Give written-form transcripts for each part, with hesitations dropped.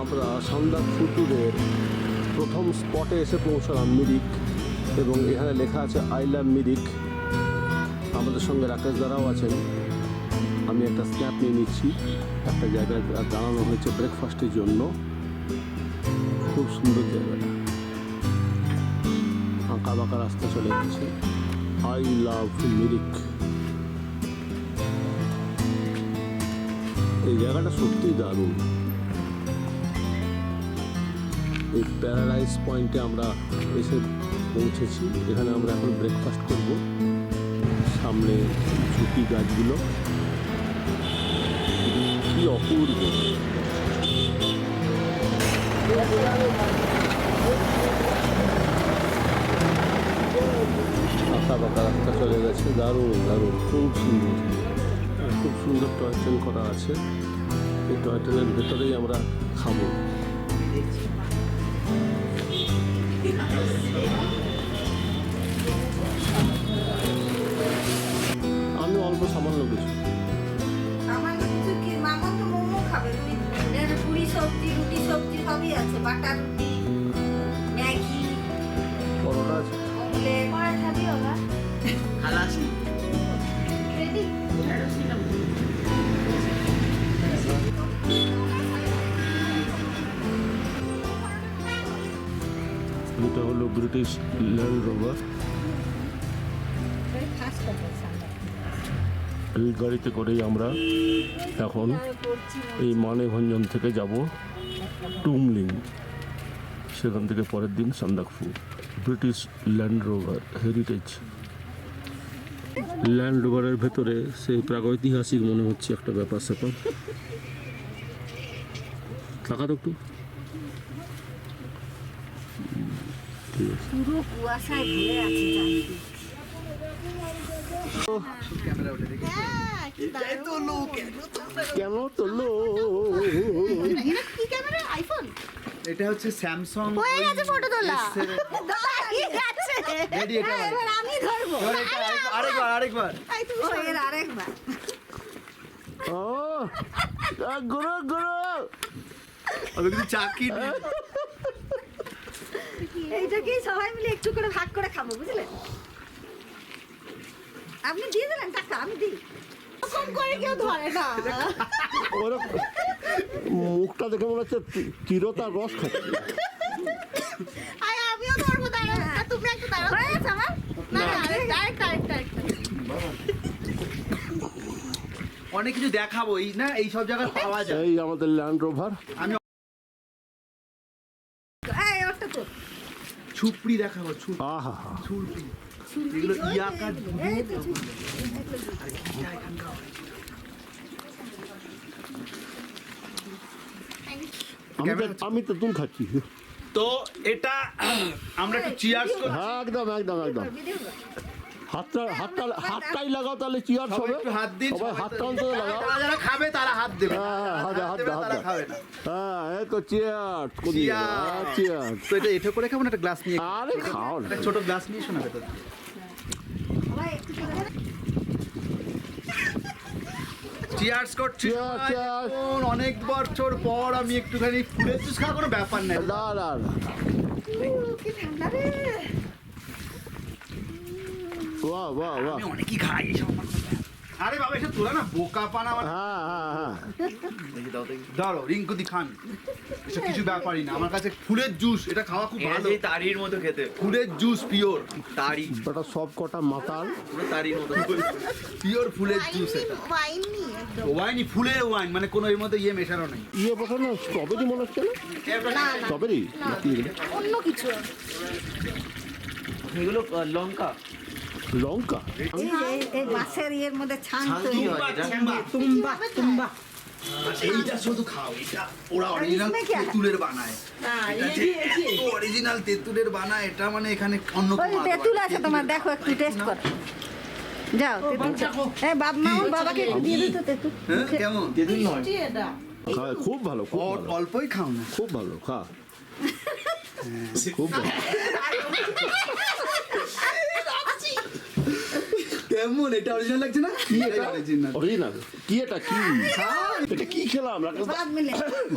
আমরা সান্দাকফু ট্যুরের প্রথম স্পটে এসে পৌঁছলাম, মিরিক। এবং এখানে লেখা আছে আই লাভ মিরিক। আমাদের সঙ্গে রাকেশ দারাও আছেন। আমি একটা স্ন্যাপ নিয়ে নিচ্ছি। একটা জায়গায় দাঁড়ানো হয়েছে ব্রেকফাস্টের জন্য। খুব সুন্দর জায়গাটা, আঁকা বাঁকা রাস্তা চলে গেছে। I love Mirik. এই জায়গাটা সত্যিই দারুণ। এই প্যারাডাইস পয়েন্টে আমরা এসে পৌঁছেছি। এখানে আমরা এখন ব্রেকফাস্ট করব। সামনে ঝুঁকি গাছগুলো, কি অপূর্ব। আঁকা বাঁকা রাস্তা চলে গেছে, দারুণ দারুণ, খুব সুন্দর। খুব সুন্দর টয় ট্রেন করা আছে। এই টয় ট্রেনের ভেতরেই আমরা খাবো। আমি অল্প সামান্য কিছু। সামান্য কিছু কি? মামা তো মোমো খাবে। পুরি সবজি, রুটি সবজি সবই আছে। বাটার রুটি, ম্যাগি, পরোটা আছে। অমলেট। পরোটা দিও না। খালাস রেডি? এটা হলো ব্রিটিশ ল্যান্ড রোভার। এই গাড়িতে করেই আমরা এখন এই মানেভঞ্জন থেকে যাব টুমলিং। সেখান থেকে পরের দিন Sandakphu. British Land Rover heritage. Land রোভারের ভেতরে সেই প্রাগৈতিহাসিক মনে হচ্ছে একটা ব্যাপার স্যাপার। টাকা তো একটু পুরো কুয়াশায় ভরে আছে চারদিক। ক্যামেরা উঠে দেখি কেন তোলো? কি ক্যামেরা? আইফোন? এটা হচ্ছে স্যামসাং। হয়ে গেছে ফটো তোলা। রেডি? এটা এবার আমি ধরবো। আরেকবার ও এর আরেকবার। ও গুরু গুরু, আমি কিন্তু চাকি এইটাকে সবাই মিলে একটু করে ভাগ করে খাবো, বুঝলেন? আপনি দিয়ে দিলেন টাকা, আমি দিই। কম করে কেউ ধরে না। ওরা মুখটা দেখে মনে হচ্ছে চিরতার রস খাচ্ছে। আয় আমিও ধরবো, দাঁড়াও। তুমি একটু দাঁড়াও। হয়ে গেছে আমার? না না, আরেকটা। অনেক কিছু দেখাবো। এই না, এই সব জায়গায় পাওয়া যায়। এই আমাদের ল্যান্ড রোভার। আমি এই ওটা তো ছুপড়ি দেখাবো। আহা ছুপড়ি এগুলো ইয়াকার এই তো আমি তো তুম খাচ্ছি। তো এটা আমরা একটু চিয়ার্স করি। হ্যাঁ একদম একদম একদম। হাতটাই লাগাও, তাহলে চিয়ার সবাই হবে। একটু হাত দিন। সবাই হাতটা অন্তত লাগাও। যারা খাবে তারা হাত দেবে। হ্যাঁ হাত দেবে, তারা খাবে না। হ্যাঁ এই তো চিয়ার Cheers! চিয়ার। তো এটা এঠো করে খাবো না, একটা গ্লাস নিয়ে? আরে খাও না। একটা ছোট গ্লাস নিয়ে শোনা ভেতর। সবাই একটু করে চিয়ার্স করছি। Cheers, cheers. অনেক বছর পর আমি একটুখানি ফুলের জুস খাওয়া কোনো ব্যাপার নাই। না না না। কি ঠান্ডা রে। বাহ বাহ বাহ। আমি অনেকই খাই এসব আমার কথা। আরে বাবা, এসব তোলা না বোকা পানা আমার। হ্যাঁ হ্যাঁ হ্যাঁ। ধরো রিঙ্কুদি খান, এসব কিছু ব্যাপারই না আমার কাছে। ফুলের জুস এটা খাওয়া খুব ভালো। এই তারির মতো খেতে, ফুলের জুস পিওর, তারি বেটা সব কটা মাতাল। পুরো তারির মতো। পিওর ফুলের জুস এটা। ওয়াইন নি একদম। ওয়াইনই, ফুলের ওয়াইন, মানে কোনো এর মধ্যে ইয়ে মেশানো নেই। ইয়ে বসানো স্ট্রবেরি মনে হচ্ছে না? স্ট্রবেরি নাকি অন্য কিছু। এগুলো লঙ্কা লঙ্কা? এই মাছের ইয়ের মধ্যে ছান তো। তুম্বা। এইটা শুধু খাও, এটা ওরা অরিজিনাল তেঁতুলের বানায়। অরিজিনাল তেঁতুলের বানায় এটা, মানে এখানে অন্য ওই কোনো তেঁতুল আছে তোমার, দেখো একটু টেস্ট করো। যাও এই বাবাকে একটু দিয়ে দিত তেঁতুল। হ্যাঁ, কেমন? খুব ভালো, খুব ভালো, অল্পই খাও না। খুব ভালো। খা, খুব ভালো। কেমন এটা অরিজিনাল লাগছে না? কি এটা অরিজিনাল। অরিজিনাল কি এটা কি এটা কি খেলাম রাকেশ দা? বাদ মিলে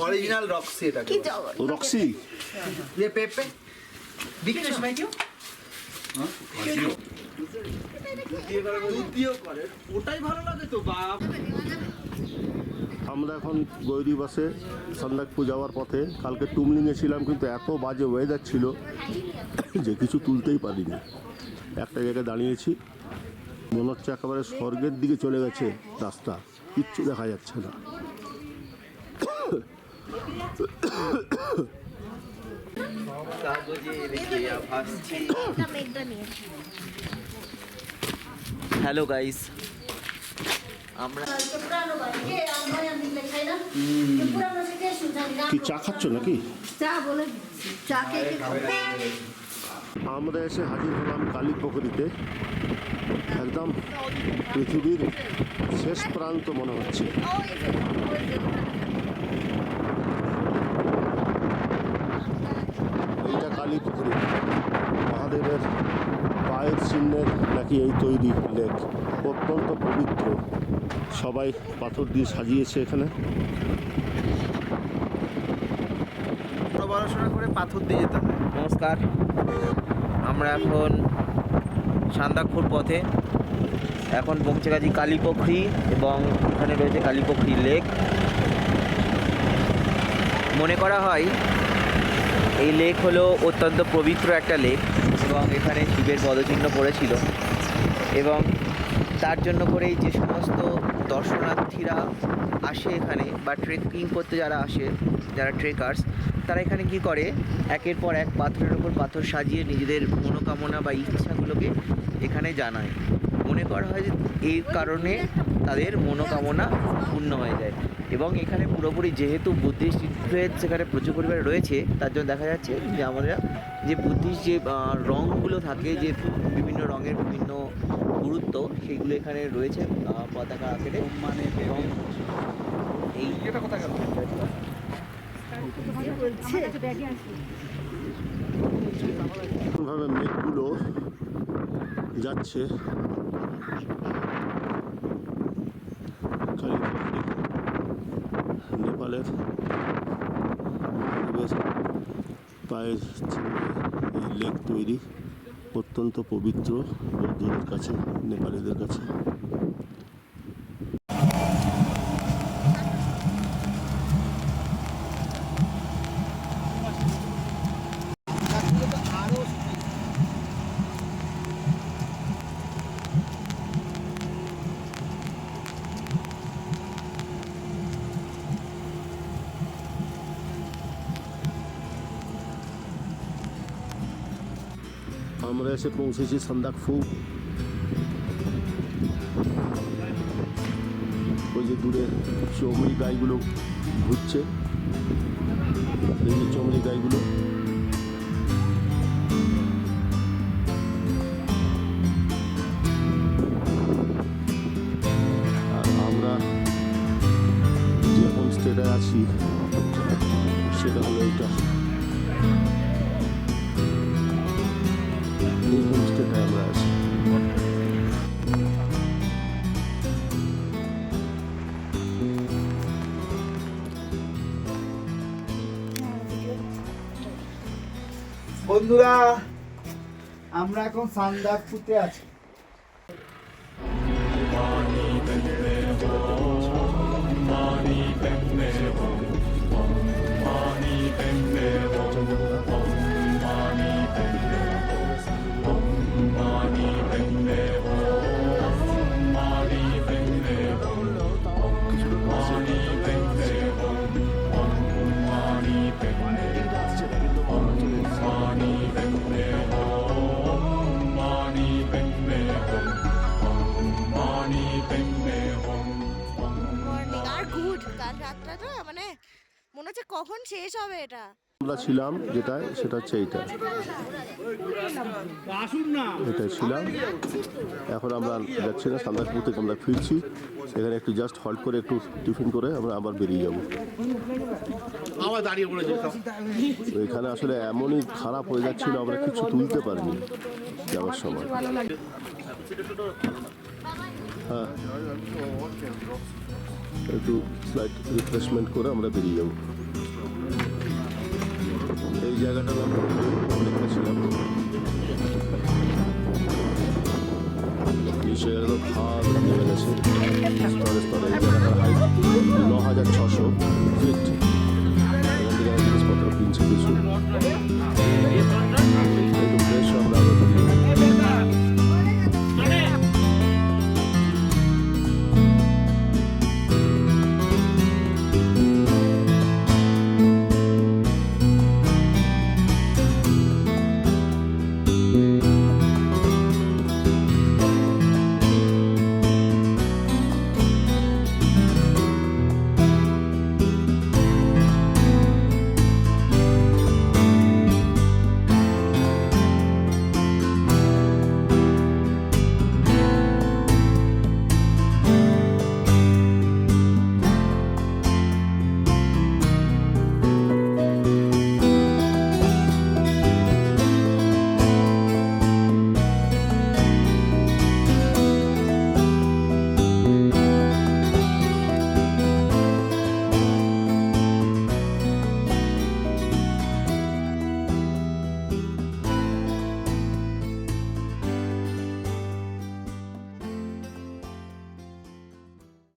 অরিজিনাল রক্সি এটা। কি জগৎ ও, রক্সি ये पेपे বিক্রি সময় কি? দুধ করে ওটাই ভালো লাগে তো বাপ। আমরা এখন গৈরি বাসে সান্দাকপু যাওয়ার পথে। কালকে টুমলিংয়ে ছিলাম কিন্তু এত বাজে ওয়েদার ছিল যে কিছু তুলতেই পারিনি। একটা জায়গায় দাঁড়িয়েছি, মনে হচ্ছে একেবারে স্বর্গের দিকে চলে গেছে রাস্তা, কিচ্ছু দেখা যাচ্ছে না। হ্যালো গাইস, আমরা কি চা খাচ্ছ নাকি? চা বলে দিচ্ছি, চা খেয়ে আমরা এসে হাজির হলাম কালী পুকুরিতে। একদম পৃথিবীর শেষ প্রান্ত মনে হচ্ছে। এইটা কালী পুকুরি, মহাদেবের পায়ের চিহ্নের নাকি এই তৈরি লেক। অত্যন্ত পবিত্র, সবাই পাথর দিয়ে সাজিয়েছে এখানে। 1200 করে পাথর দিয়ে যেতে হয়। নমস্কার, আমরা এখন সান্দাকপুর পথে এখন পৌঁছে গেছি কালীপুখরি এবং এখানে রয়েছে কালীপুখরি লেক। মনে করা হয় এই লেক হলো অত্যন্ত পবিত্র একটা লেক এবং এখানে শিবের পদচিহ্ন পড়েছিল এবং তার জন্য করেই যে সমস্ত দর্শনার্থীরা আসে এখানে বা ট্রেকিং করতে যারা আসে, যারা ট্রেকার্স, তারা এখানে কি করে একের পর এক পাথরের উপর পাথর সাজিয়ে নিজেদের মনোকামনা বা ইচ্ছাগুলোকে এখানে জানায়। মনে করা হয় যে এই কারণে তাদের মনোকামনা পূর্ণ হয়ে যায় এবং এখানে পুরোপুরি যেহেতু বুদ্ধিস্ট ইনফ্লুয়েন্স সেখানে প্রচুর পরিমাণে রয়েছে, তার জন্য দেখা যাচ্ছে যে আমরা যে বুদ্ধিস্ট যে রঙগুলো থাকে, যে বিভিন্ন রঙের বিভিন্ন গুরুত্ব, সেইগুলো এখানে রয়েছে পতাকা আকারে। মানে এবং এই এটা কথা গেল ভাবে মেঘগুলো যাচ্ছে কালীপুখরি, নেপালের মহাদেবের পায়ের চিহ্নে এই লেক তৈরি। অত্যন্ত পবিত্র বৌদ্ধদের কাছে, নেপালিদের কাছে। আমরা এসে পৌঁছেছি সান্দাকফু। ওই যে দূরে চমড়ি গাইগুলো ঘুরছে, এই যে চমড়ি গাইগুলো। আর আমরা যে হোমস্টেটা আছি সেটা হলো এইটা। এই হোমস্টেটা আমরা আছি। বন্ধুরা, আমরা এখন সান্দাকপুতে আছি। মর্নিং আর গুড। কাল রাতটা মানে মনে হচ্ছে কখন শেষ হবে এটা। আমরা ছিলাম যেটায় সেটা হচ্ছে এইটা, এটাই ছিলাম। এখন আমরা যাচ্ছি না, সান্দাকপু থেকে আমরা ফিরছি। এখানে একটু জাস্ট হল্ট করে একটু টিফিন করে আমরা আবার বেরিয়ে যাব। এখানে আসলে এমনই খারাপ হয়ে যাচ্ছিল, আমরা কিছু তুলতে পারিনি যাওয়ার সময়। হ্যাঁ একটু স্লাইট রিফ্রেশমেন্ট করে আমরা বেরিয়ে যাব। এই জায়গাটা আমরা দেখেছিলাম, এই জায়গাটা ভাগ নেমে গেছে স্তরে স্তরে। এই জায়গাটার হাইট 9600 ফিট।